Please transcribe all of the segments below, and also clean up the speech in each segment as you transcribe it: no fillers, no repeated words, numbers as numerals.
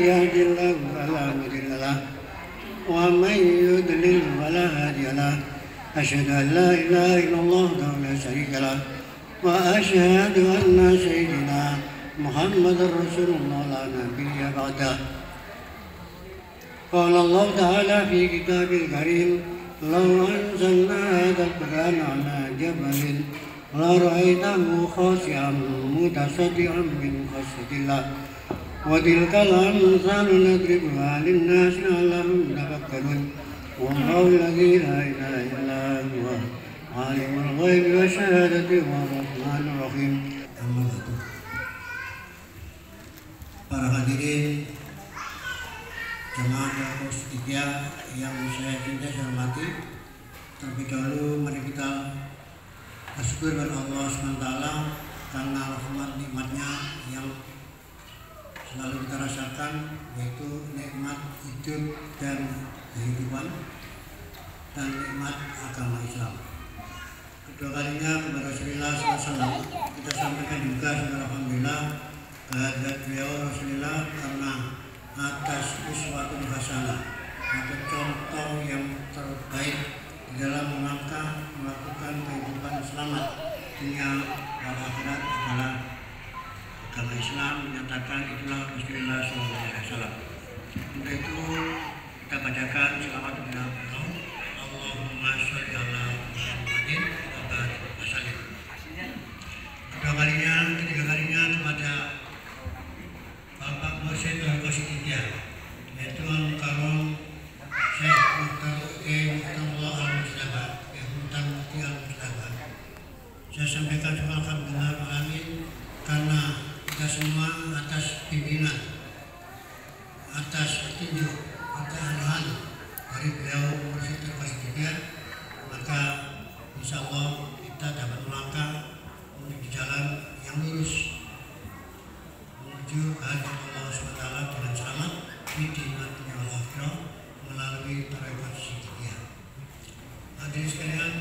يهد الله فلا مضل له ومن يضلل فلا هادي له أشهد أن لا إله إلا الله وحده لا شريك له وأشهد أن سيدنا محمد رسول الله لا نبي بعده. قال الله تعالى في كتابه الكريم لو أنزلنا هذا القرآن على جبل لرأيته خاشعا متصدعا من خشية الله وتلك الأمثال نضربها للناس لعلهم يتفكرون والله الذي لا إله إلا هو عالم الغيب والشهادة هو الرحمن الرحيم. Para hadirin jemaah kampus 3 yang saya cintai dan hormati, terlebih dahulu mari kita bersyukur kepada Allah SWT karena rahmat nikmatnya yang selalu kita rasakan, yaitu nikmat hidup dan kehidupan dan nikmat agama Islam. Kedua kalinya kepada Rasulullah SAW kita sampaikan juga alhamdulillah kehadirat beliau Rasulullah karena atas uswatun hasanah atau contoh yang terbaik di dalam melangkah melakukan kehidupan selamat dunia dan akhirat adalah agama Islam menyatakan itulah Rasulullah SAW. Untuk itu kita bacakan selawat kepada beliau. Allahumma sholli ala Muhammadin wa barik wa sallim. Ketiga kalinya kepada Bapak Mursyid Al-Qasidiyya, yaitu Al-Mukarram Syekh Mukhtar Mukhtarullah Al-Mustafa, Mukhtar Mufti Al-Mustafa. Saya sampaikan alhamdulillah alamin karena kita semua atas pimpinan, atas petunjuk, atas arahan dari beliau Mursyid Al-Qasidiyya, maka insya Allah kita dapat melangkah menuju jalan yang lurus menuju kehadirat Allah SWT dengan selamat di dunia wal akhirah melalui tarekat Siddiqiyah. Hadirin sekalian,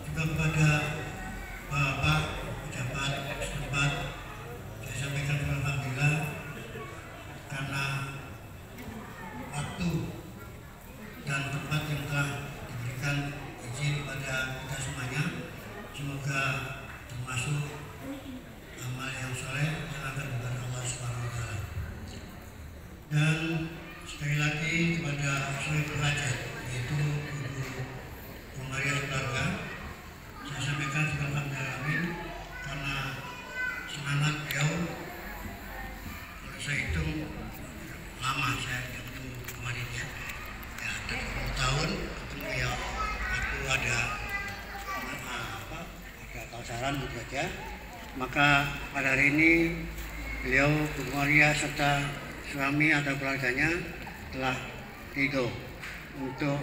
juga kepada Bapak pejabat setempat saya sampaikan alhamdulillah karena waktu dan tempat yang telah diberikan izin kepada kita semuanya, semoga termasuk amal yang soleh yang akan kepada Allah Subhanahu wa Ta'ala. Dan sekali lagi kepada Syekh Hajat, yaitu Ibu Komaria Keluarga, saya sampaikan alhamdulillah karena semangat beliau. Kalau saya hitung lama saya ketemu kemarin ya, ada 20 tahun ketemu ya, waktu ada kausaran gitu aja. Maka pada hari ini beliau Bu Komaria serta suami atau keluarganya telah ridho untuk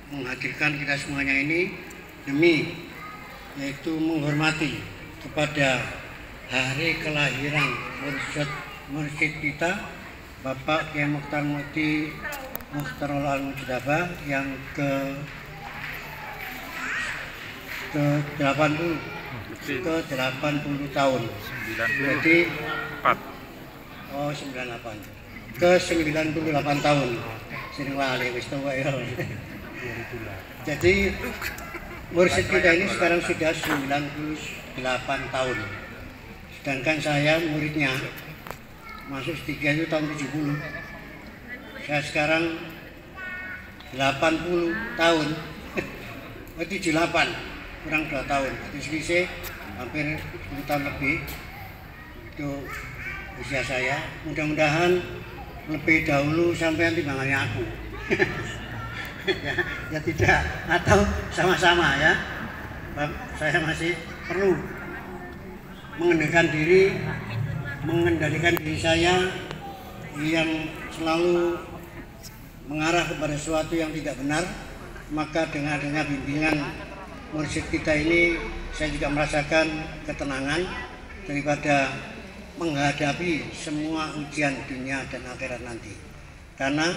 menghadirkan kita semuanya ini demi yaitu menghormati kepada hari kelahiran mursyid kita Bapak Kiai Mukhtar Mufti Mukhtarullah Al-Mustafa yang ke-80 tahun. Jadi 98. Ke-98 tahun. Sini wali wis tuwa ya. Jadi mursyid kita ini sekarang sudah 98 tahun. Sedangkan saya muridnya masuk S3 itu tahun 70. Saya sekarang 80 tahun. 78 kurang 2 tahun, jadi selisih hampir 10 tahun lebih itu usia saya. Mudah-mudahan lebih dahulu sampai timbangannya aku. ya tidak, atau sama-sama ya. Saya masih perlu mengendalikan diri saya yang selalu mengarah kepada sesuatu yang tidak benar. Maka dengan bimbingan mursyid kita ini saya juga merasakan ketenangan daripada menghadapi semua ujian dunia dan akhirat nanti. Karena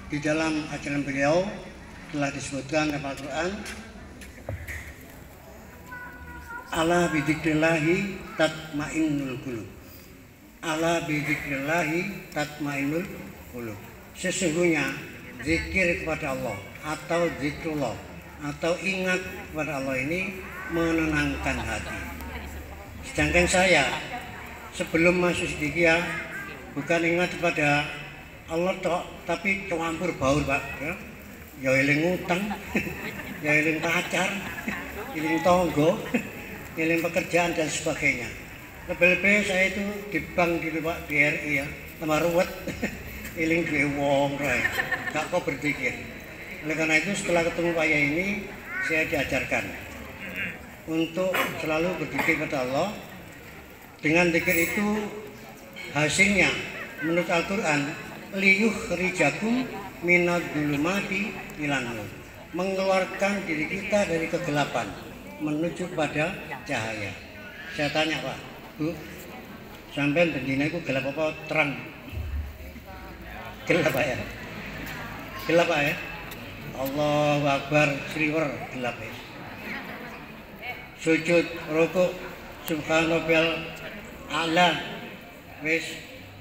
di dalam ajaran beliau telah disebutkan dalam Al-Quran, ala bidzikrillahi tatmainnul qulub. ala bidzikrillahi tatmainnul qulub. Sesungguhnya zikir kepada Allah atau zikrullah atau ingat kepada Allah ini menenangkan hati. Sedangkan saya sebelum masuk Sidikiyah bukan ingat kepada Allah tapi campur baur, Pak, ya. Ya eling utang, ya eling pacar, eling tonggo, eling pekerjaan dan sebagainya. Lebih-lebih saya itu di bank gitu, Pak, di RI ya, tambah ruwet, eling duwe wong rae, gak kok berpikir. Oleh karena itu setelah ketemu Pak Yai ini saya diajarkan untuk selalu berpikir kepada Allah. Dengan zikir itu hasilnya menurut Al-Quran liyukhrijakum minadh dhulumati ilan nur, mengeluarkan diri kita dari kegelapan menuju pada cahaya. Saya tanya, Pak, Bu, sampai bendina itu gelap apa terang? Gelap, Pak, ya? Gelap, Pak, ya? Allahu Akbar, sliwer gelap, ya. Sujud rukuk subhanallah ala wis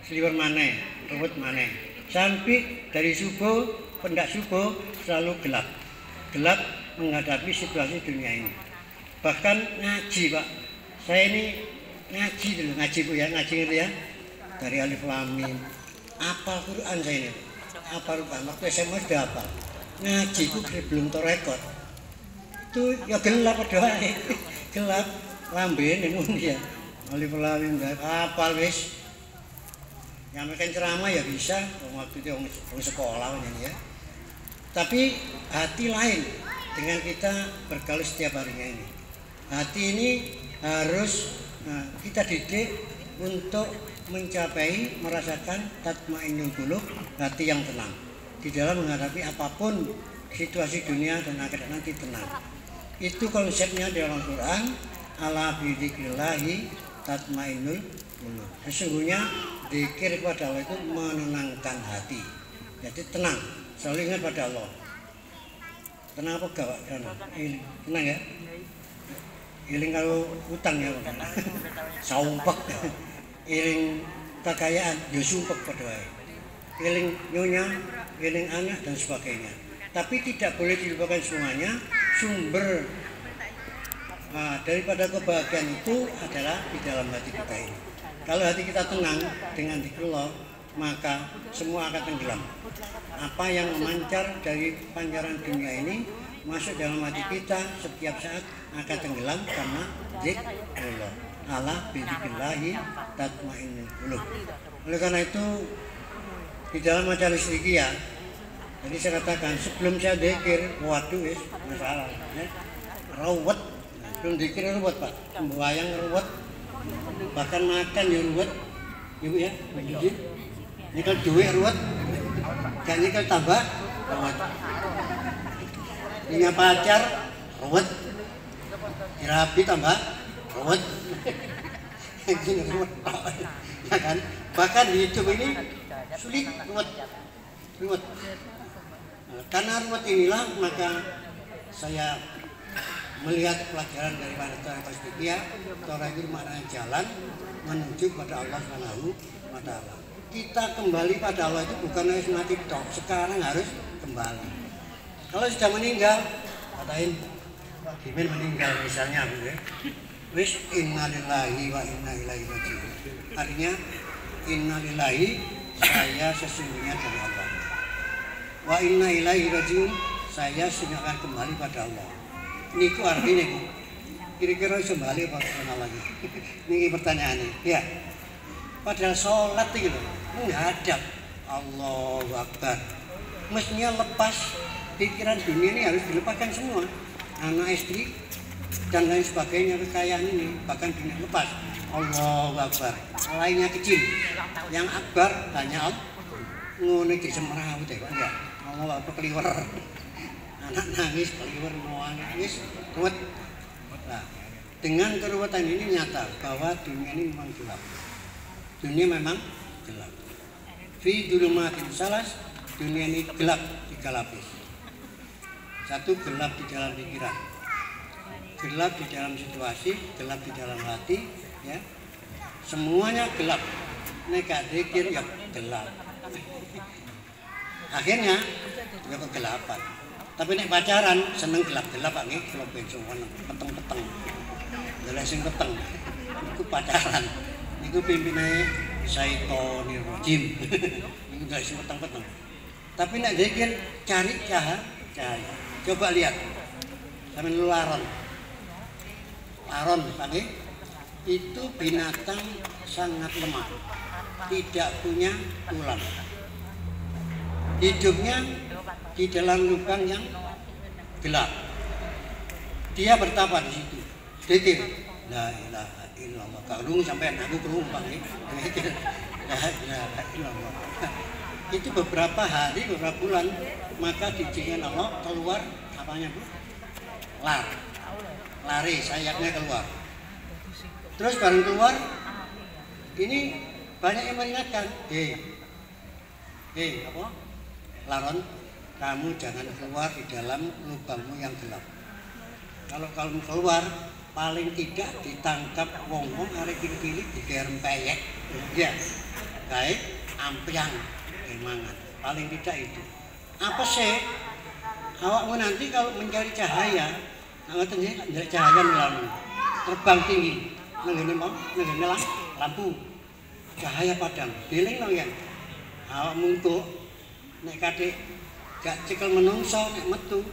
sliwer maneh, ruwet maneh. Sampai dari subuh, pendak subuh selalu gelap. Gelap menghadapi situasi dunia ini. Bahkan ngaji, Pak. Saya ini ngaji dulu, ngaji Bu ya, ngaji gitu ya. Dari Alif Lam Mim. Apa Quran saya ini? Apa Quran? Waktu SMA sudah apa? Ngaji itu belum terekod. Itu ya gelap doa. Gelap lamben ngono ya. Alif Lam Mim apa wis? Nyampaikan ceramah ya bisa, waktu itu orang sekolah ya. Tapi hati lain dengan kita bergaul setiap harinya ini. Hati ini harus kita didik untuk mencapai, merasakan tatmainnul qulub, hati yang tenang. Di dalam menghadapi apapun situasi dunia dan akhirat nanti tenang. Itu konsepnya di dalam Quran, ala bidzikrillahi tatmainnul qulub. Sesungguhnya zikir kepada Allah itu menenangkan hati. Jadi tenang, selalu ingat pada Allah. Tenang apa enggak, Pak? Tenang ya? Iling kalau utang ya, Pak. Saumpek. Iling kekayaan, ya sumpek pada Allah. Iling nyonya, iling anak dan sebagainya. Tapi tidak boleh dilupakan semuanya. Sumber daripada kebahagiaan itu adalah di dalam hati kita ini. Kalau hati kita tenang dengan zikrullah, maka semua akan tenggelam. Apa yang memancar dari pancaran dunia ini masuk dalam hati kita setiap saat akan tenggelam karena zikrullah. Ala bidzikrillahi tatmainnul qulub. Oleh karena itu di dalam majelis Sidikiyah, jadi saya katakan sebelum saya zikir, waduh wis masalah, ya. Rawat, belum zikir ruwet, Pak. Membayang ruwet. Bahkan makan ya ruwet, Ibu ya, begitu. Nyekel duit ruwet, gak nyekel tambah ruwet. Punya pacar ruwet, dirapi tambah ruwet. Gini ruwet, ya kan? Bahkan di hidup ini sulit ruwet. Karena ruwet inilah maka saya melihat pelajaran dari Madrasah Sidikiyah, Torah itu maknanya jalan menuju pada Allah Subhanahu wa Ta'ala. Kita kembali pada Allah itu bukan harus mati tok, sekarang harus kembali. Kalau sudah meninggal, katain Pak Gimin meninggal misalnya, ya. Wis innalillahi wa inna ilaihi raji'un. Artinya innalillahi, saya sesungguhnya dari Allah. Wa inna ilaihi raji'un, saya sudah akan kembali pada Allah. Niku artinya kira-kira bisa balik apa kenal lagi? Ini pertanyaannya. Ya. Padahal sholat itu menghadap Allahu Akbar. Mestinya lepas pikiran dunia ini harus dilepaskan semua. Anak istri dan lain sebagainya, kekayaan ini bahkan dunia lepas. Allahu Akbar. Lainnya kecil. Yang akbar hanya Allah. Ngono iki semrawut ya, Pak. Ya. Allahu Akbar keliwer. Anak nangis, keliwer, mau nangis, ruwet. Nah, dengan keruwetan ini nyata bahwa dunia ini memang gelap. Dunia memang gelap. Fi dzulumatin salas, dunia ini gelap 3 lapis. Satu, gelap di dalam pikiran, gelap di dalam situasi, gelap di dalam hati, ya. Semuanya gelap. nek gak zikir ya gelap. Akhirnya ya kegelapan. Tapi nek pacaran seneng gelap-gelap Pak nggih, kula benso peteng-peteng. Lha sing peteng iku pacaran. Iku pimpinane Syaitonir Rajim. Iku gak sing peteng-peteng. Tapi nek zikir cari cahaya. Coba lihat. Sampeyan laron. Laron Pak nggih. Itu binatang sangat lemah. Tidak punya tulang. Hidupnya di dalam lubang yang gelap. Dia bertapa di situ. Zikir. La ilaha illallah. Kalau sampai aku kerumpang ya. La ilaha illallah. Itu beberapa hari, beberapa bulan, maka diizinkan Allah keluar apanya Bu? Lari sayapnya keluar. Terus baru keluar, ini banyak yang meringatkan. Apa? Laron, kamu jangan keluar di dalam lubangmu yang gelap. Kalau kamu keluar, paling tidak ditangkap wong-wong arek cilik-cilik digerempeyek. Ya. Baik, ampiang mangan. Paling tidak itu. Apa sih? Awakmu nanti kalau mencari cahaya, ngoten nggih, mencari cahaya melalui terbang tinggi. Nenggene lampu. Cahaya padang. Deling nang yen. Awakmu engko nek kadek gak cekel menungso nek metu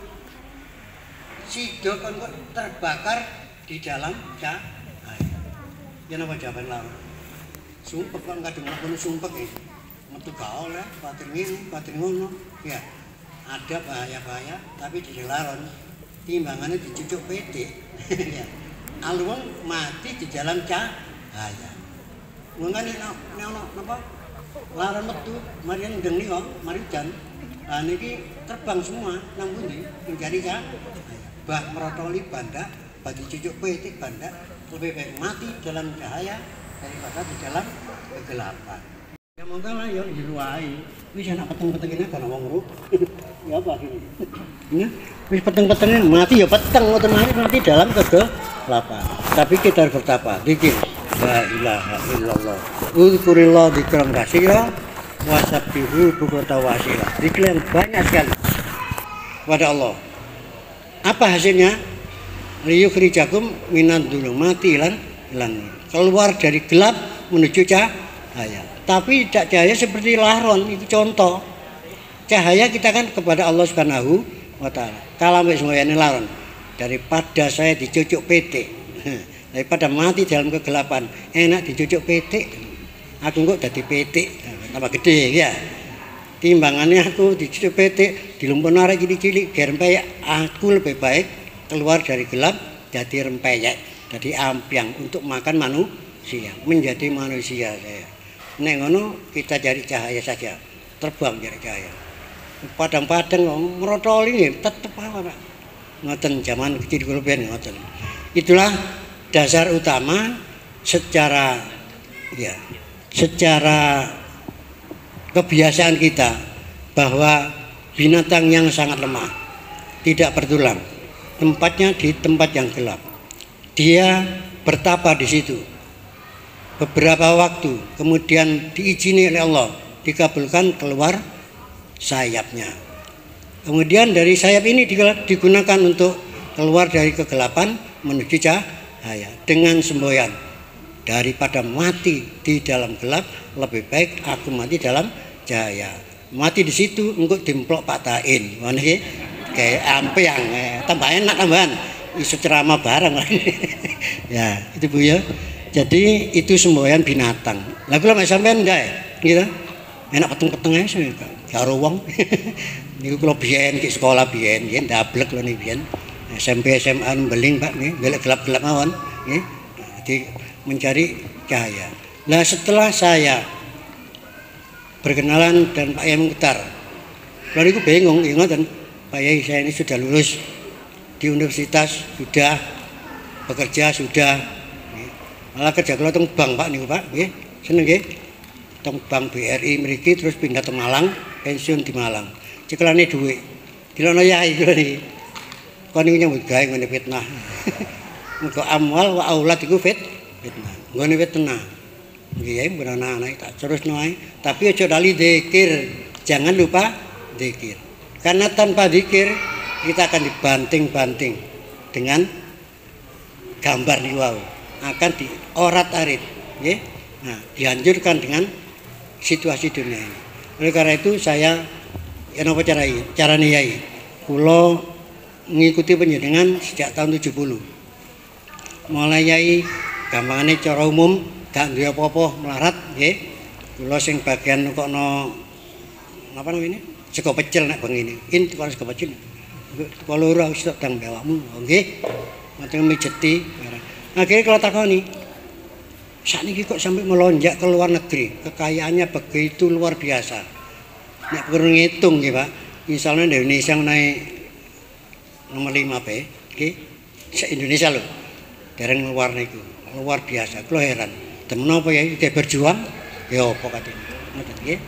sido kon kok terbakar di dalam cahaya. Ya napa jawaban lawan? Sumpek kok kadung ngono sumpek iki. Metu gak oleh, batin ngene, batin ngono. Ya. Ada bahaya-bahaya tapi di laron timbangannya dicucuk PT. Ya. Aluwang mati di dalam cahaya. Mengane ono napa? Laran metu, mari ndeng nika, mari jan. Lah niki terbang semua nang pundi mencari cahaya. Bah merotoli banda, bagi cucuk petik banda, lebih baik mati dalam cahaya daripada di dalam kegelapan. Ya monggo lah yo diruai. Wis ana peteng-petengine kana wong ru. Ya apa ini? Ini wis peteng-petengnya mati ya peteng ngoten mati dalam kegelapan. Tapi kita harus bertapa, zikir. La ilaha illallah. Uzkurillah dzikran katsira wasabbihu bukratan wa asila. Zikir yang banyak sekali kepada Allah. Apa hasilnya? Liyukhrijakum minadz dzulumati ilan keluar dari gelap menuju cahaya. Tapi tidak cahaya seperti laron, itu contoh. Cahaya kita kan kepada Allah Subhanahu wa taala. Kalau mbek semoyane laron daripada saya dicucuk PT. Daripada mati dalam kegelapan, enak dicucuk PT. Aku kok dadi PT, tambah gede ya. Timbangannya aku dicucuk PT, dilumpun arek cilik-cilik, gerempeyek. Aku lebih baik keluar dari gelap jadi rempeyek, jadi ampiang untuk makan manusia, menjadi manusia saya. Nek ngono kita cari cahaya saja, terbang cari cahaya. Padang-padang merotoli tetep apa Pak. Ngoten zaman kecil kula ben ngoten. Itulah dasar utama secara kebiasaan kita bahwa binatang yang sangat lemah tidak bertulang, tempatnya di tempat yang gelap. Dia bertapa di situ beberapa waktu, kemudian diizini oleh Allah, dikabulkan keluar sayapnya. Kemudian dari sayap ini digunakan untuk keluar dari kegelapan menuju cahaya dengan semboyan. Daripada mati di dalam gelap, lebih baik aku mati dalam cahaya. Mati di situ engko dimplok patain. Ngono iki kayak ampiang, tambah enak tambahan. Iso ceramah bareng. Ya, itu Bu ya. Jadi itu semboyan binatang. Lah kula mek sampean ndak gitu. Enak peteng-peteng ae karo wong. Niku kula biyen ki sekolah biyen ndablek lho niki biyen. SMP SMA Beling Pak nggih, golek gelap-gelap mawon nggih. Jadi mencari cahaya. Nah setelah saya berkenalan dan Pak Yai Mukhtar, lalu aku bingung, ngoten Pak Yai saya ini sudah lulus di universitas, sudah bekerja, sudah malah kerja kalau teng bank Pak niku Pak, nggih seneng nggih, teng bank BRI mriki terus pindah ke Malang, pensiun di Malang, cekelane dhuwit, dilono yai kula niki, kon niku nyambut gawe ngene fitnah, mergo amwal wa aulad iku fitnah, nggone fitnah. Nggih, ben anak-anak tak terusno ae. Tapi aja lali zikir. Jangan lupa zikir. Karena tanpa zikir kita akan dibanting-banting dengan gambar niku wau. Akan diorat-arit, nggih. Nah, dianjurkan dengan situasi dunia ini. Oleh karena itu saya napa carane yai? Kula ngikuti panjenengan sejak tahun 70. Mulai yai gampangane cara umum gak duwe apa-apa melarat nggih. Kula sing bagian nukokno apa namanya? Sego pecel nek bengi ini. Kok sego pecel. Kalau ora wis tak ndang bewakmu, nggih. Ngoten mijeti. Akhirnya kalau takoni, sakniki kok sampai melonjak ke luar negeri, kekayaannya begitu luar biasa. Nek perlu ngitung nggih, Pak. Misalnya di Indonesia naik nomor 5 P, nggih. Se-Indonesia lho. Dereng luar niku. Luar biasa, kula heran. Temen apa ya dia berjuang? Ya apa katene. Ngoten nggih.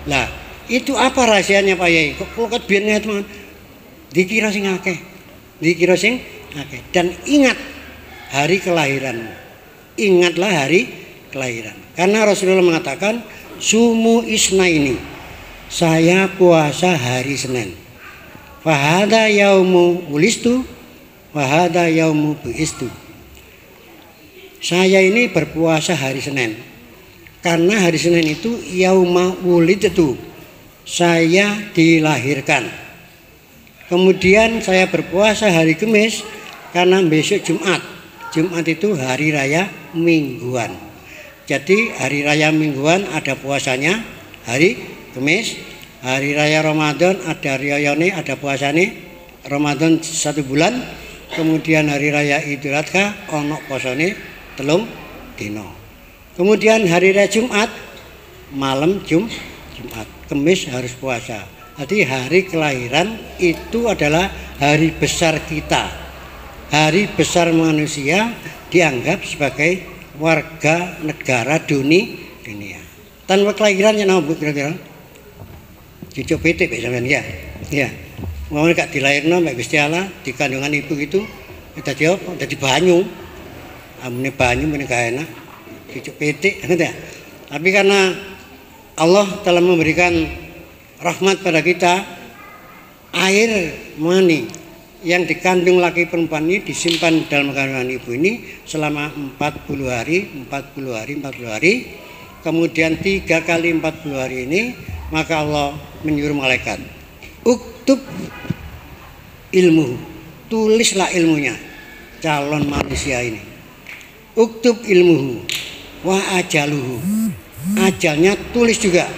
Lah, itu apa rahasianya Pak Yai? Kok kula ket biyen teman. Dikira sing akeh. Dikira sing akeh. Dan ingat hari kelahiranmu. Ingatlah hari kelahiran. Karena Rasulullah mengatakan sumu isna ini. Saya puasa hari Senin. Fahada yaumu ulistu, fahada yaumu buistu. Saya ini berpuasa hari Senin. Karena hari Senin itu yauma wulidtu. Saya dilahirkan. Kemudian saya berpuasa hari Kamis karena besok Jumat. Jumat itu hari raya mingguan. Jadi hari raya mingguan ada puasanya hari Kamis. Hari raya Ramadan ada riyane, ada puasane Ramadan 1 bulan. Kemudian hari raya Idul Adha ono posone 3 dina. Kemudian hari raya Jumat malam Jumat. Kamis harus puasa. Jadi hari kelahiran itu adalah hari besar kita. Hari besar manusia dianggap sebagai warga negara dunia. Tanpa kelahiran ya napa kira-kira? Cucu pitik sampean ya. Ya. Mau gak dilahirno mek Gusti Allah di kandungan ibu itu dadi apa? Dadi banyu. Amune banyu mene gak enak. Cucu pitik ngoten ya. Tapi karena Allah telah memberikan rahmat pada kita, air mani yang dikandung laki perempuan ini disimpan dalam kandungan ibu ini selama 40 hari. Kemudian 3 kali 40 hari ini maka Allah menyuruh malaikat, uktub ilmu, tulislah ilmunya calon manusia ini. Uktub ilmuhu wa ajaluhu, ajalnya tulis juga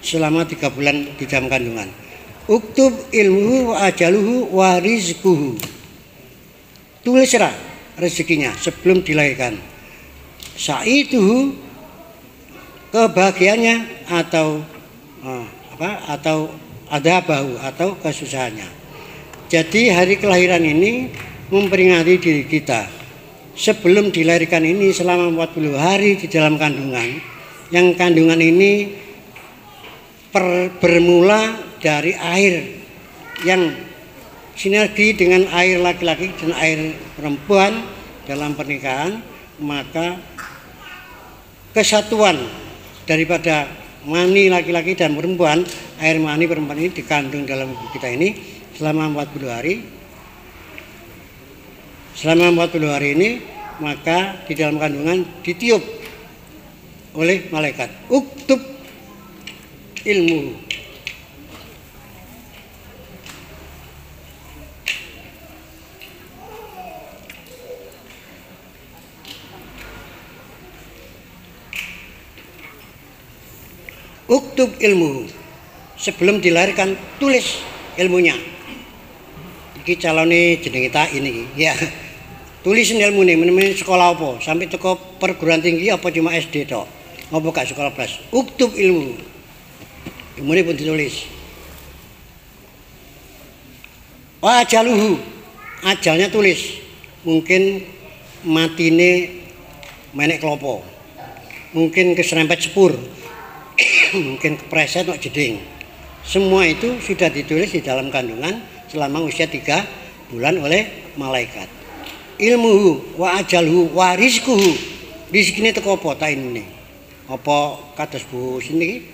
selama 3 bulan di dalam kandungan. Uktub ilmuhu wa ajaluhu wa rizquhu, tulislah rezekinya sebelum dilahirkan. Sa'iduhu, kebahagiaannya atau atau adabahu, atau kesusahannya. Jadi hari kelahiran ini memperingati diri kita sebelum dilahirkan ini selama 40 hari di dalam kandungan. Yang kandungan ini bermula dari air yang sinergi dengan air laki-laki dan air perempuan dalam pernikahan, maka kesatuan daripada mani laki-laki dan perempuan, air mani perempuan ini dikandung dalam tubuh kita ini selama 40 hari. Selama 40 hari ini maka di dalam kandungan ditiup oleh malaikat, uktub ilmu. Uktub ilmu, sebelum dilahirkan tulis ilmunya. Iki calone jenenge tak ini ya. Tulisin ilmune menemen sekolah apa, sampai teko perguruan tinggi apa cuma SD tok. Apa gak sekolah plus. Uktub ilmu. Ilmune pun ditulis. Wa ajaluhu, ajalnya tulis. Mungkin matine menek klopo. Mungkin keserempet sepur. Mungkin kepreset nok jeding. Semua itu sudah ditulis di dalam kandungan selama usia 3 bulan oleh malaikat. Ilmuhu wa ajalhu wa rizquhu, rizkine teko apa ta ini. Apa kados Bu sini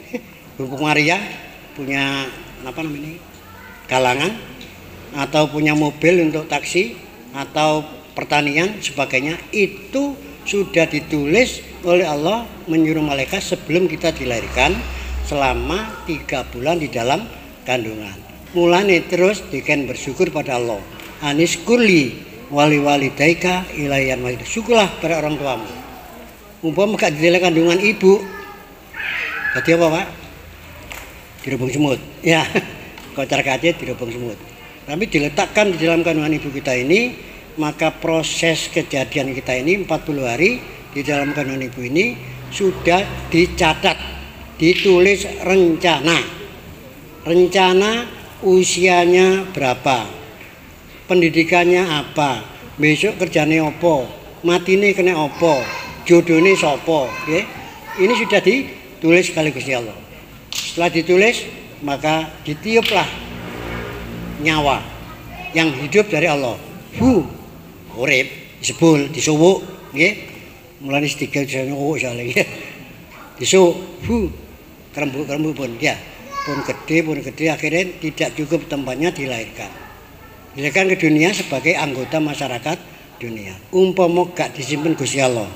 Bu Maria punya apa namanya? Galangan atau punya mobil untuk taksi atau pertanian sebagainya, itu sudah ditulis oleh Allah menyuruh malaikat sebelum kita dilahirkan selama 3 bulan di dalam kandungan. Mulane terus diken bersyukur pada Allah. Anis kurli wali walidaika ilayan walid. Syukurlah pada orang tuamu. Umpama gak di dalam kandungan ibu, jadi apa Pak? Dirubung semut. Ya, kocar kacir dirubung semut. Tapi diletakkan di dalam kandungan ibu kita ini, maka proses kejadian kita ini 40 hari di dalam kandungan ibu ini sudah dicatat, ditulis rencana usianya berapa, pendidikannya apa, besok kerjanya apa, matine kena apa, jodohnya sopo, ya. Ini sudah ditulis sekaligus ya Allah. Setelah ditulis maka ditiuplah nyawa yang hidup dari Allah. Urip disebul disuwuk nggih. Mulane sedikit nyuwuk soalnya nggih. Disuwuk kerembuk-kerembuk pun ya. Pun gede akhirnya tidak cukup tempatnya dilahirkan. Dilahirkan ke dunia sebagai anggota masyarakat dunia. Umpama gak disimpen Gusti Allah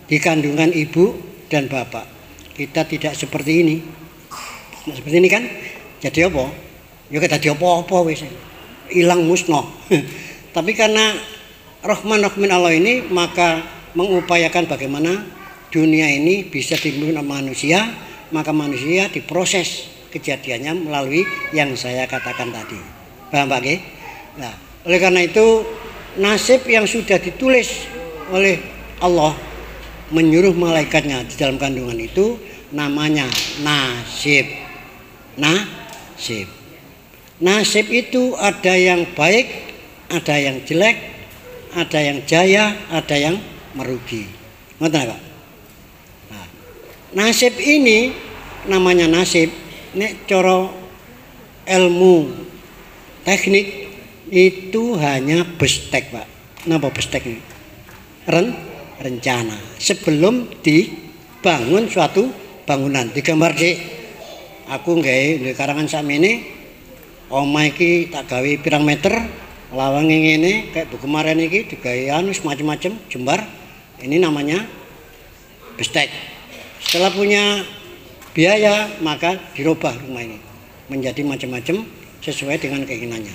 di kandungan ibu dan bapak, kita tidak seperti ini. Nah, seperti ini kan? Jadi apa? Ya kita jadi apa-apa wis. Hilang musnah. Tapi karena Rahman Allah ini, maka mengupayakan bagaimana dunia ini bisa dimiliki manusia, maka manusia diproses kejadiannya melalui yang saya katakan tadi. Paham Pak? Nah, oleh karena itu nasib yang sudah ditulis oleh Allah menyuruh malaikatnya di dalam kandungan itu namanya nasib. Nasib itu ada yang baik, ada yang jelek, ada yang jaya, ada yang merugi. Ngerti Pak? Nah, nasib ini namanya nasib. Nek coro ilmu teknik itu hanya bestek Pak. Napa bestek ini? Rencana sebelum dibangun suatu bangunan. Digambar sih. Aku nggawe karangan sakmene, omah iki tak gawe pirang meter, lawange ngene kayak bu kemarin iki digawe anu macam-macam jembar. Ini namanya bestek. Setelah punya biaya maka dirubah rumah ini menjadi macam-macam sesuai dengan keinginannya.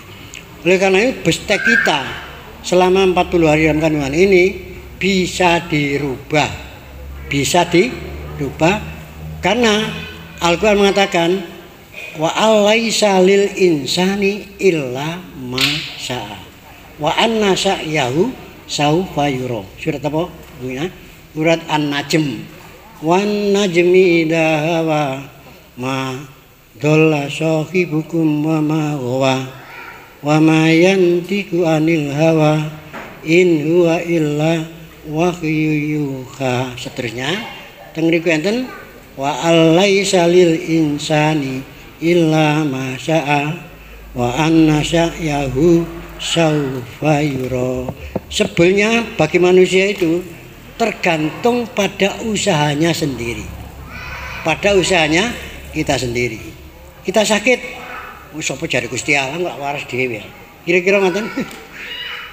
Oleh karena itu bestek kita selama 40 hari dalam kandungan ini bisa dirubah karena Al-Quran mengatakan wa alaisa lil insani illa ma syaa wa anna sa'yahu saufa yura. Surat apa? Surat An-Najm. Wan najmi idha hawa ma dhalla sahibukum wa ma ghawa wa ma yantiqu anil hawa in huwa illa wahyu yuha. Seterusnya teng niku enten wa alaisa lil insani illa ma syaa wa anna sa'yahu saufa yura. Sebelnya bagi manusia itu tergantung pada usahanya sendiri. Pada usahanya kita sendiri. Kita sakit, sapa jare Gusti Allah enggak waras dhewe. Kira-kira ngoten.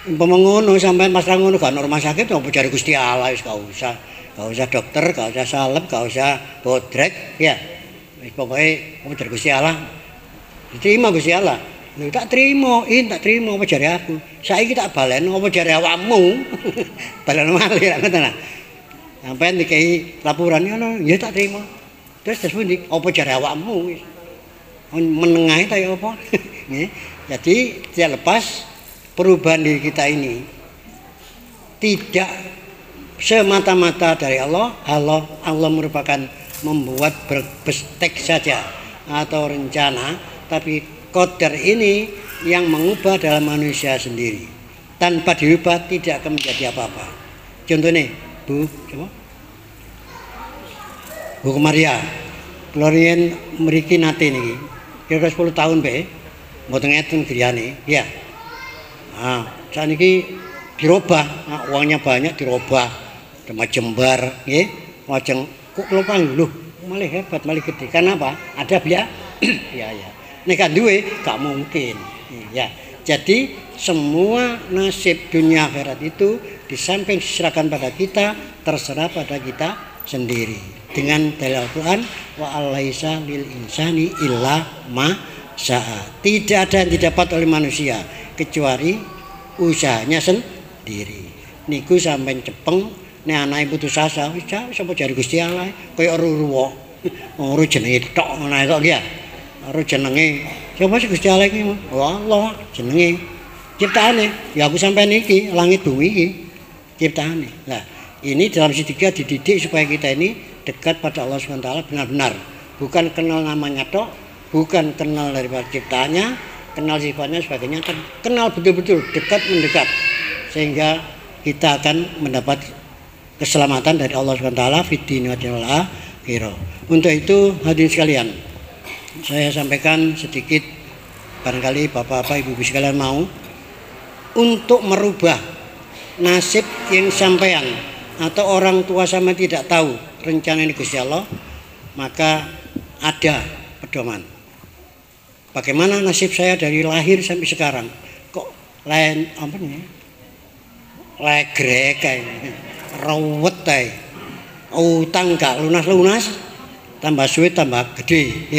Umpama ngono sampean pas ngono gak rumah sakit apa jare Gusti Allah wis gak usah. Gak usah dokter, gak usah salep, gak usah bodrek ya. Wis pokoke apa jare Gusti Allah. Diterima Gusti Allah. Lho tak trimo, tak trimo apa jare aku. Saiki tak balen apa jare awakmu. Balen malih ngoten ta. Sampeyan dikai laporan ngono, ya tak trimo. Terus pundi? Apa jare awakmu wis. Menengahi ta ya apa? Nggih. Jadi tidak lepas perubahan diri kita ini tidak semata-mata dari Allah. Allah merupakan membuat berbestek saja atau rencana, tapi qadar ini yang mengubah dalam manusia sendiri. Tanpa dirubah tidak akan menjadi apa-apa. Contohnya, Bu, coba. Bu Maria, kula riyen mriki nate niki. Kira-kira 10 tahun bae. Mboten ngeten griyane, ya. Nah, saniki dirubah, uangnya banyak dirubah. Cuma jembar, nggih. Lajeng kok kelopang lho, malah hebat, malah gede. Karena apa? Ada biaya. Ya. Nek kan duwe gak mungkin. Ya. Jadi semua nasib dunia akhirat itu di samping diserahkan pada kita, terserah pada kita sendiri. Dengan dalil Al-Quran, wa alaisa lil insani illa ma syaa. Tidak ada yang didapat oleh manusia kecuali usahanya sendiri. Niku sampean cepeng nek anake putus asa, wis sapa jare Gusti Allah kaya ruruwo. Ora jenenge tok ngono kok ya. Ora jenenge sapa sih Gusti Allah iki? Allah jenenge ciptaane. Ya aku sampean iki langit bumi iki ciptaane. Nah, ini dalam segitiga dididik supaya kita ini dekat pada Allah SWT benar-benar. Bukan kenal namanya tok, bukan kenal daripada ciptaannya, kenal sifatnya sebagainya, kenal betul-betul dekat mendekat. Sehingga kita akan mendapat keselamatan dari Allah SWT fid dunya wal akhirah. Untuk itu hadirin sekalian, saya sampaikan sedikit, barangkali bapak-bapak ibu-ibu sekalian mau untuk merubah nasib yang sampean atau orang tua sama tidak tahu rencana ini Gusti Allah, maka ada pedoman. Bagaimana nasib saya dari lahir sampai sekarang? Kok lain apa nih? Legrek kayak rawat kayak utang gak lunas-lunas, tambah suwe tambah gede,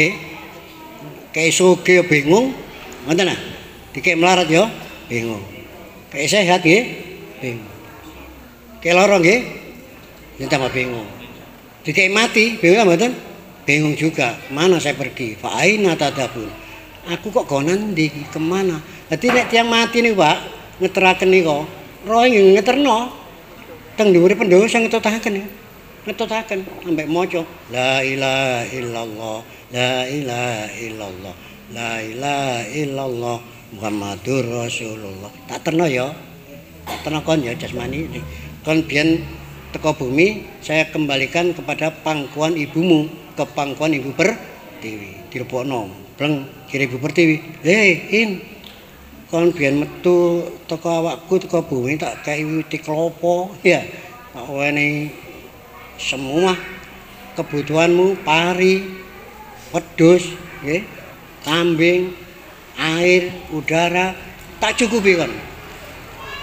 kayak soge bingung, mana nah? Dikek melarat yo bingung, kayak sehat ya bingung, kayak lorong ya, tambah bingung, dikek mati bingung betul, bingung juga, mana saya pergi, fa'aina tadabun, aku kok gonan di kemana? Jadi nek tiang mati nih pak, ngeteraken nih kok. Roh yang ngeterno teng dhuwure pendosa ngetutaken ya. Ngetutaken sampai maca la ilaha illallah, la ilaha illallah, la ilaha illallah Muhammadur Rasulullah. Tak terno ya. Tak terno kon ya jasmani. Kon biyen teko bumi saya kembalikan kepada pangkuan ibumu, ke pangkuan Ibu Pertiwi. Dilebokno, bleng kiri Ibu Pertiwi. In kon biyen metu teko awakku teko bumi tak kei witi klopo ya tak wene semua kebutuhanmu pari wedhus nggih kambing air udara tak cukupi kon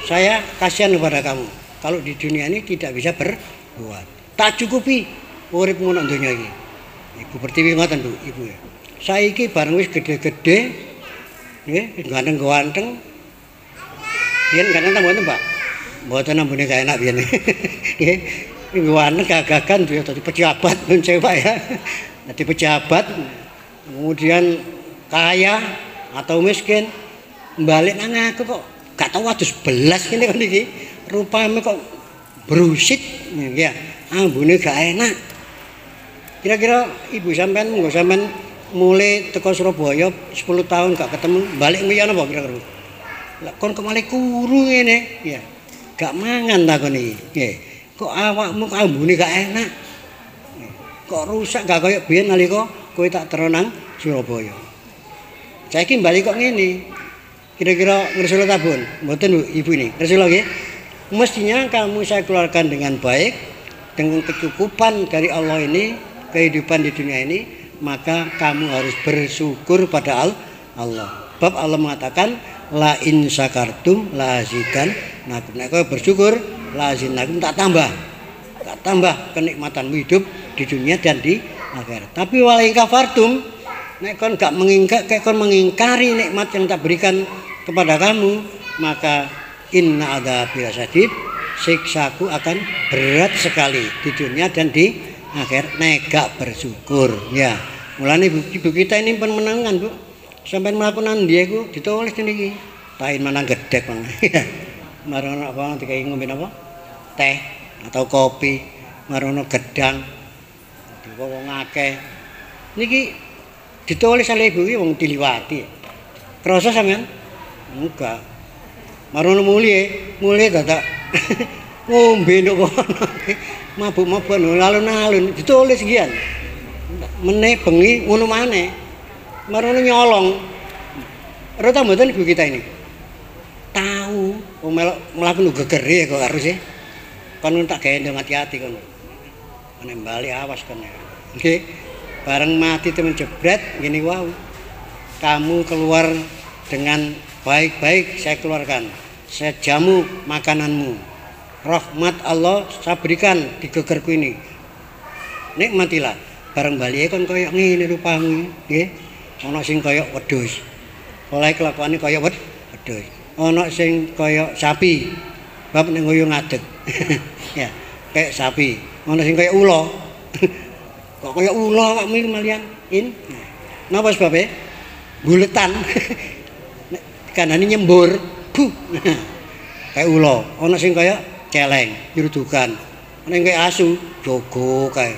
saya kasihan kepada kamu kalau di dunia ini tidak bisa berbuat tak cukupi urip ngono donya iki Ibu Pertiwi ngoten Bu Ibu ya saiki bareng wis gede-gede nggih, ganteng-ganteng. Yen ganteng ta mboten, Pak? Mboten ambune gak enak biyen. Nggih, ganteng gagagan dadi pejabat nun Pak ya. Dadi pejabat kemudian kaya atau miskin balik nang aku kok gak tau adus belas ngene kon iki. Rupane kok brusit ya. Ambune gak enak. Kira-kira ibu sampean monggo sampean mulai teko Surabaya 10 tahun gak ketemu balik nguyon apa kira-kira lah kon kok malah kuru ngene ya gak mangan takon iki nggih kok awakmu ambune gak enak kok rusak gak kaya biyen nalika kowe tak teronang Surabaya saiki balik kok ngene kira-kira ngresula tabun mboten Bu Ibu ini ngresula nggih mestinya kamu saya keluarkan dengan baik dengan kecukupan dari Allah ini kehidupan di dunia ini maka kamu harus bersyukur pada Allah. Bab Allah mengatakan la in syakartum la azidannakum. Nek kowe bersyukur la azidannakum tak tambah kenikmatanmu hidup di dunia dan di akhirat. Tapi wala in kafartum nek kon gak mengingkari nikmat yang tak berikan kepada kamu, maka inna adzabi lasyadid, siksaku akan berat sekali di dunia dan di akhir nek bersyukur ya mulane ibu kita ini pun menangan Bu sampai melakukan dia ku ditulis niki tain menang gedek bang marono apa dikai ngombe apa teh atau kopi marono gedang wong akeh niki ditulis oleh ibu iki wong diliwati krasa sampean enggak marono mulai dadak ngombe nduk mabuk-mabuk alun-alun ditulis gian meneh bengi ngono maneh marono nyolong ora ta mboten ibu kita ini tahu melok mlaku geger kok harus e kon tak gawe ndang hati-hati kon nek bali awas kan ya. Nggih. Bareng mati temen jebret gini wow. Kamu keluar dengan baik-baik saya keluarkan. Saya jamu makananmu. Rahmat Allah saya berikan di gegerku ini. Nikmatilah. Bareng bali kon koyo ngene rupamu nggih. Ana sing koyo wedhus. Oleh kelakuane koyo wedhus. Ana sing koyo sapi. Bab ning nguyung ngadeg. Ya, kayak sapi. Ana sing koyo ula. Kok kaya ula awakmu iki malian in. Napa sebabe? Buletan. Kanane nyembur. Buh. Kayak ula. Ana sing kaya celeng, nyrudukan. Ana sing kaya asu, jogo kae.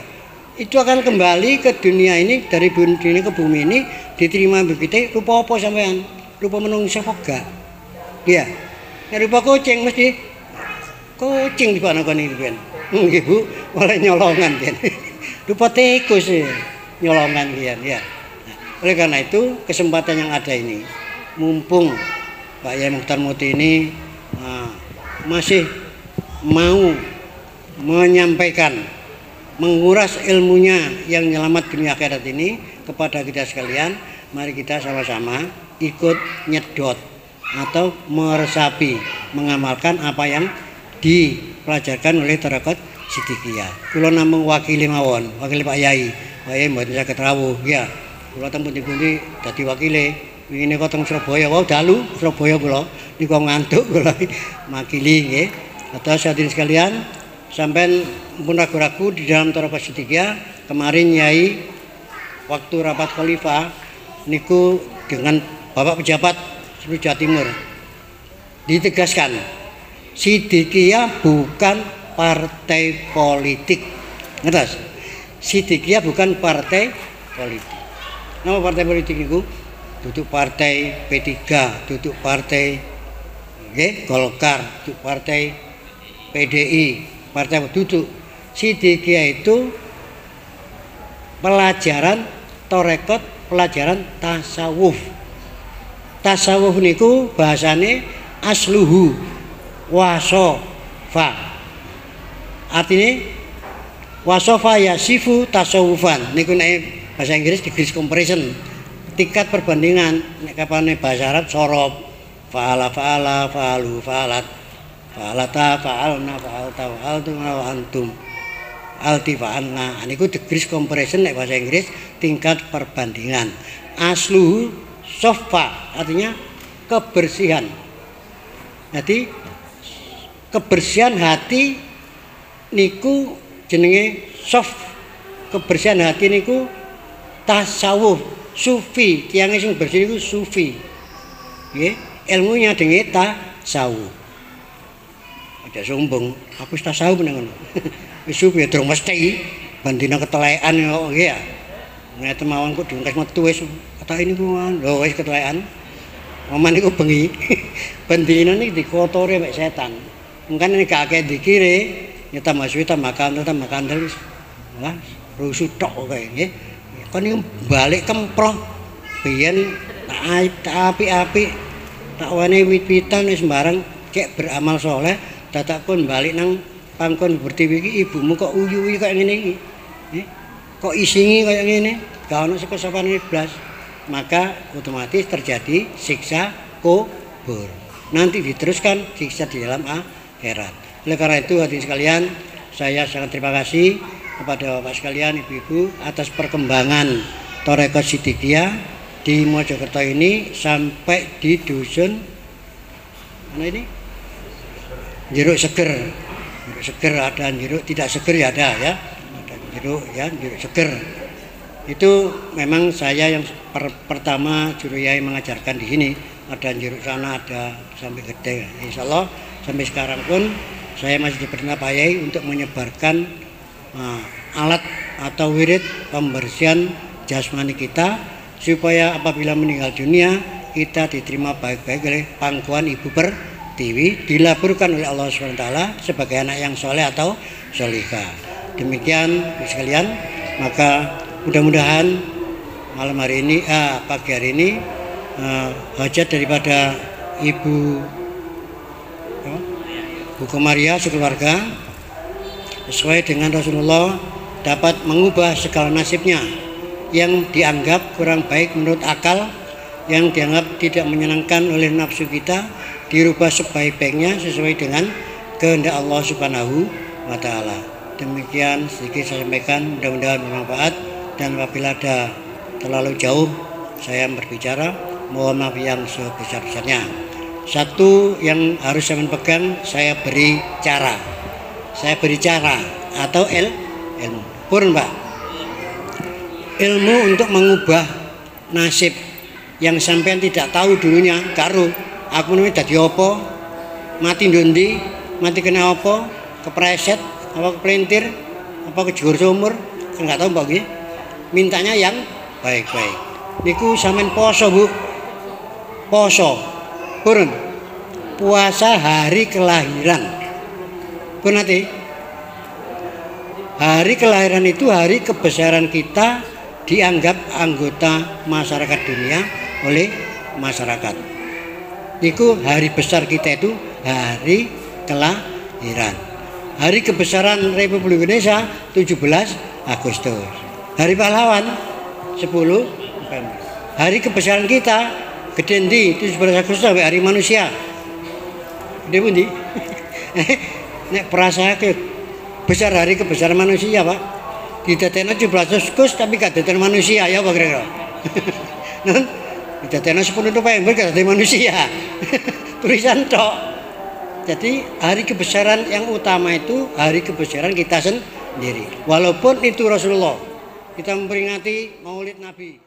Itu akan kembali ke dunia ini dari dunia ke bumi ini diterima begitu rupa apa sampean? Rupa menungso kok gak? Iya. Nek rupa kucing mesti kucing dipanakoni iki ben. Nggih Bu, oleh nyolongan ben. Rupa tikus nyolongan kian ya. Nah, oleh karena itu kesempatan yang ada ini mumpung Pak Yai Mukhtar Muti ini masih mau menyampaikan menguras ilmunya yang menyelamat dunia akhirat ini kepada kita sekalian, mari kita sama-sama ikut nyedot atau meresapi mengamalkan apa yang dipelajarkan oleh Thariqat Siddiqiyah. Kula namung wakili mawon, wakili Pak Yai. Pak Yai mboten saged rawuh, ya. Kula teng pundi-pundi dadi wakile. Wingi kok teng Surabaya wau dalu Surabaya kula niku ngantuk kula makili nggih. Atas hadirin sekalian, sampean pun ragu-ragu di dalam Thariqat Siddiqiyah kemarin Yai waktu rapat khalifah niku dengan Bapak pejabat seluruh Jawa Timur ditegaskan Siddiqiyah bukan partai politik. Ngertos? Siddiqiyah bukan partai politik. Nama partai politik itu duduk partai P3, duduk partai Golkar, duduk partai PDI, partai duduk. Siddiqiyah itu pelajaran Thariqat, pelajaran tasawuf. Tasawuf niku bahasane asluhu wasofa. Artinya wasofa yasifu tasawufan. Niku nek bahasa Inggris degree comparison. Tingkat perbandingan nek kapane bahasa Arab sorob. Fa'ala fa'ala fa'alu fa'alat. Fa'alata fa'alna fa'alta fa'altum wa antum. Alti fa'alna. Niku degree comparison nek bahasa Inggris tingkat perbandingan. Asluhu sofa artinya kebersihan. Jadi kebersihan hati niku jenenge soft. Kebersihan hati niku tasawuf, sufi. Tiangnya sing bersih niku sufi. Nggih, ilmunya jenenge tasawuf. Ada sombong, aku wis tasawuf nang ngono. Wis sufi ya durung mesti bandina ketelekan kok nggih ya. Nek mawon kok diungkas metu wis kata ini ku lho wis ketelekan. Oman niku bengi. Bandina niki dikotori mek setan. Mungkin nek gak akeh dikire ya tambah suwi tambah kandel wis lah rusuh tok kae nggih. Kon niku balik kemproh biyen tak apik-apik tak wane wit-witan wis sembarang cek beramal soleh dadak kon balik nang pangkon bertiwi iki ibumu kok uyu-uyu kaya ngene iki. Kok isingi kaya ngene? Gak ono kesopanan iblis. Maka otomatis terjadi siksa kubur. Nanti diteruskan siksa di dalam akhirat. Oleh karena itu hadirin sekalian, saya sangat terima kasih kepada Bapak sekalian, Ibu-ibu atas perkembangan Thariqat Siddiqiyah di Mojokerto ini sampai di dusun mana ini? Jeruk seger. Jeruk seger ada, jeruk tidak seger ya ada ya. Ada jeruk ya, jeruk seger. Itu memang saya yang pertama Juru Yai mengajarkan di sini. Ada jeruk sana, ada sampai gede. Insya Allah sampai sekarang pun saya masih diperintah Pak Yai untuk menyebarkan alat atau wirid pembersihan jasmani kita supaya apabila meninggal dunia kita diterima baik-baik oleh pangkuan Ibu Pertiwi, dilaburkan oleh Allah SWT sebagai anak yang soleh atau solihah. Demikian sekalian, maka mudah-mudahan malam hari ini, pagi hari ini hajat daripada Ibu Komaria sekeluarga sesuai dengan Rasulullah dapat mengubah segala nasibnya yang dianggap kurang baik menurut akal, yang dianggap tidak menyenangkan oleh nafsu kita, dirubah sebaik-baiknya sesuai dengan kehendak Allah Subhanahu wa Ta'ala. Demikian sedikit saya sampaikan, mudah-mudahan bermanfaat, dan apabila ada terlalu jauh saya berbicara, mohon maaf yang sebesar-besarnya. Satu yang harus saya pegang, saya beri cara atau ilmu. Purun Pak, ilmu untuk mengubah nasib yang sampean tidak tahu dulunya. Karo aku ini dadi apa, mati ndondi, mati kena apa, kepreset apa kepelintir apa kejegur sumur, enggak tahu Mbak nggih. Mintanya yang baik-baik. Niku sampean poso Bu, poso purun, puasa hari kelahiran pun nanti. Hari kelahiran itu hari kebesaran kita, dianggap anggota masyarakat dunia oleh masyarakat. Niku hari besar kita itu hari kelahiran. Hari kebesaran Republik Indonesia 17 Agustus. Hari pahlawan 10 November. Hari kebesaran kita gede ndi 17 Agustus sampai hari manusia. Gede pundi? Nek perasake besar hari kebesaran manusia Pak, didadekno 17 Agustus tapi gak dadi manusia ya Pak kira-kira. Didadekno 10 November gak dadi manusia. Tulisan tok. Jadi hari kebesaran yang utama itu hari kebesaran kita sendiri. Walaupun itu Rasulullah, kita memperingati Maulid Nabi.